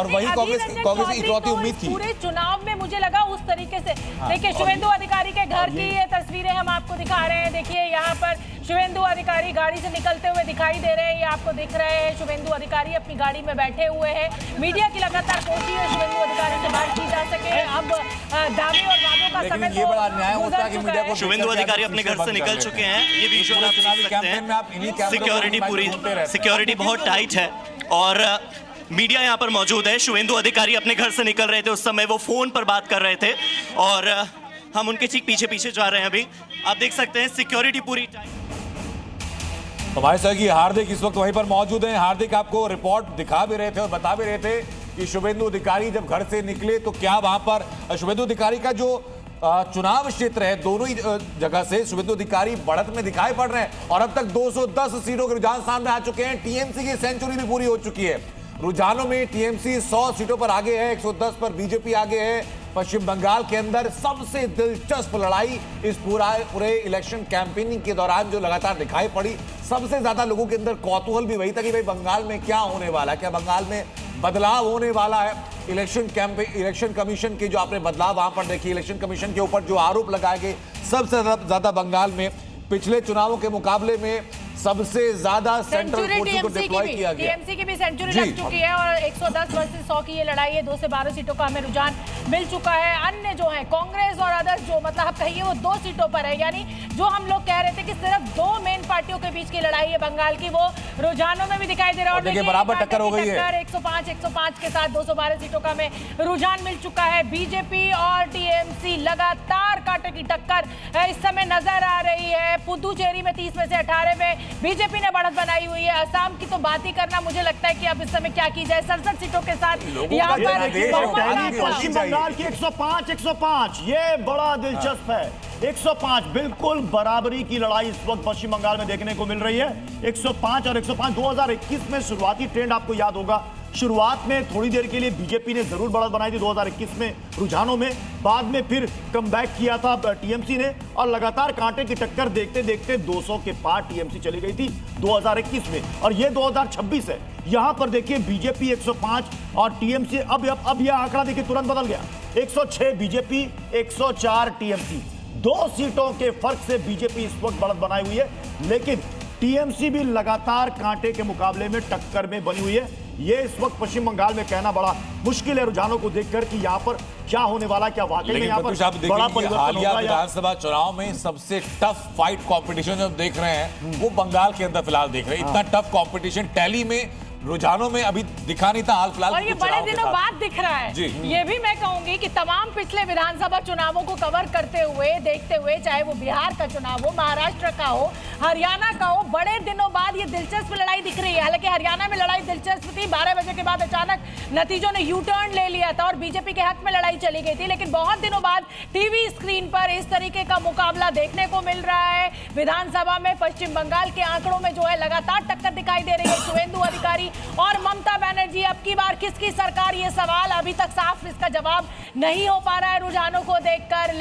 और वही कांग्रेस की इकलौती उम्मीद थी। पूरे चुनाव में मुझे लगा उस तरीके से। देखिए शुभेंदु अधिकारी के घर की ये तस्वीरें हम आपको दिखा रहे हैं। देखिए यहाँ पर शुभेंदु अधिकारी गाड़ी से निकलते हुए दिखाई दे रहे हैं। ये आपको दिख रहे हैं शुभेंदु अधिकारी अपनी गाड़ी में बैठे हुए हैं। मीडिया की लगातार कोशिश है शुभेंदु अधिकारी से बात की जा सके। अब दावे और वादों का समय ये बड़ा अन्याय होता है कि मीडिया को शुभेंदु अधिकारी अपने घर से निकल चुके हैं। ये विजुअल आप देख सकते हैं। सिक्योरिटी बहुत टाइट है और मीडिया यहाँ पर मौजूद है। शुभेंदु अधिकारी अपने घर से निकल रहे थे, उस समय वो फोन पर बात कर रहे थे और हम उनके ठीक पीछे पीछे जा रहे हैं। अभी आप देख सकते हैं सिक्योरिटी पूरी टाइट। तो भाई साहब की हार्दिक इस वक्त वहीं पर मौजूद हैं। हार्दिक आपको रिपोर्ट दिखा भी रहे थे और बता भी रहे थे कि शुभेंदु अधिकारी जब घर से निकले तो क्या वहां पर शुभेंदु अधिकारी का जो चुनाव क्षेत्र है, दोनों ही जगह से शुभेंदु अधिकारी बढ़त में दिखाई पड़ रहे हैं और अब तक 210 सीटों के रुझान सामने आ चुके हैं। टीएमसी की सेंचुरी भी पूरी हो चुकी है। रुझानों में टीएमसी 100 सीटों पर आगे है, 110 पर बीजेपी आगे है। पश्चिम बंगाल के अंदर सबसे दिलचस्प लड़ाई इस पूरे इलेक्शन कैंपेनिंग के दौरान जो लगातार दिखाई पड़ी, सबसे ज्यादा लोगों के अंदर कौतूहल भी वही था कि भाई बंगाल में क्या होने वाला है, क्या बंगाल में बदलाव होने वाला है। इलेक्शन कमीशन के जो आपने बदलाव वहां पर देखिए, इलेक्शन कमीशन के ऊपर जो आरोप लगाए गए, सबसे ज्यादा बंगाल में पिछले चुनावों के मुकाबले में सबसे ज्यादा सेंट्रल फोर्सेस को डिप्लॉय किया गया। टीएमसी की भी सेंचुरी लग चुकी है और 110 वर्सेस 100 की ये लड़ाई है। 2 से 12 सीटों का हमें रुझान मिल चुका है। अन्य जो है कांग्रेस और अदर्स जो मतलब आप कहिए वो 2 सीटों पर है। यानी जो हम लोग कह रहे थे कि सिर्फ 2 मेन पार्टियों के बीच की लड़ाई है बंगाल की, वो रुझानों में भी दिखाई दे रहा है। और देखिए बराबर टक्कर हो गई है। 105 के साथ 212 सीटों का हमें रुझान मिल चुका है। बीजेपी और टीएमसी लगातार कांटे की टक्कर इस समय नजर आ रही है। पुदुचेरी में 30 में से 18 में बीजेपी ने बढ़त बनाई हुई है। असम की तो बात ही करना, मुझे लगता है कि अब इस समय क्या की जाए। 67 सीटों के साथ यहाँ पर पश्चिम बंगाल की 105 ये बड़ा दिलचस्प है। 105 बिल्कुल बराबरी की लड़ाई इस वक्त पश्चिम बंगाल में देखने को मिल रही है। 105 और 105 2021 में शुरुआती ट्रेंड आपको याद होगा। शुरुआत में थोड़ी देर के लिए बीजेपी ने जरूर बढ़त बनाई थी 2021 में रुझानों में, बाद में फिर कमबैक किया था टीएमसी ने और लगातार कांटे की टक्कर देखते देखते 200 के पार टीएमसी चली गई थी 2021 में। और ये 2026 है। यहां पर देखिए बीजेपी 105 और टीएमसी अब यह आंकड़ा देखिए तुरंत बदल गया। 106 बीजेपी, 104 टीएमसी। 2 सीटों के फर्क से बीजेपी इस वक्त बढ़त बनाई हुई है, लेकिन टीएमसी भी लगातार कांटे के मुकाबले में टक्कर में बनी हुई है। ये इस वक्त पश्चिम बंगाल में कहना बड़ा मुश्किल है रुझानों को देखकर कि यहाँ पर क्या होने वाला, क्या वाकई में यहाँ पर बड़ा परिवर्तन होगा। विधानसभा चुनाव में सबसे टफ फाइट कंपटीशन जो देख रहे हैं वो बंगाल के अंदर फिलहाल देख रहे हैं। इतना टफ कंपटीशन टैली में रुझानों में अभी दिखा नहीं था हाल फिलहाल। और ये बड़े दिनों बाद दिख रहा है। ये भी मैं कहूंगी कि तमाम पिछले विधानसभा चुनावों को कवर करते हुए देखते हुए, चाहे वो बिहार का चुनाव हो, महाराष्ट्र का हो, हरियाणा का हो, बड़े दिनों बाद ये दिलचस्प लड़ाई दिख रही है। हालांकि हरियाणा में लड़ाई दिलचस्प थी, 12 बजे के बाद अचानक नतीजों ने यू टर्न ले लिया था और बीजेपी के हक में लड़ाई चली गई थी। लेकिन बहुत दिनों बाद टीवी स्क्रीन पर इस तरीके का मुकाबला देखने को मिल रहा है। विधानसभा में पश्चिम बंगाल के आंकड़ों में जो है लगातार टक्कर दिखाई दे रही है शुभेंदु अधिकारी और ममता बनर्जी। अब की बार किसकी सरकार, ये सवाल अभी तक साफ इसका जवाब नहीं हो पा रहा है रुझानों को देखकर।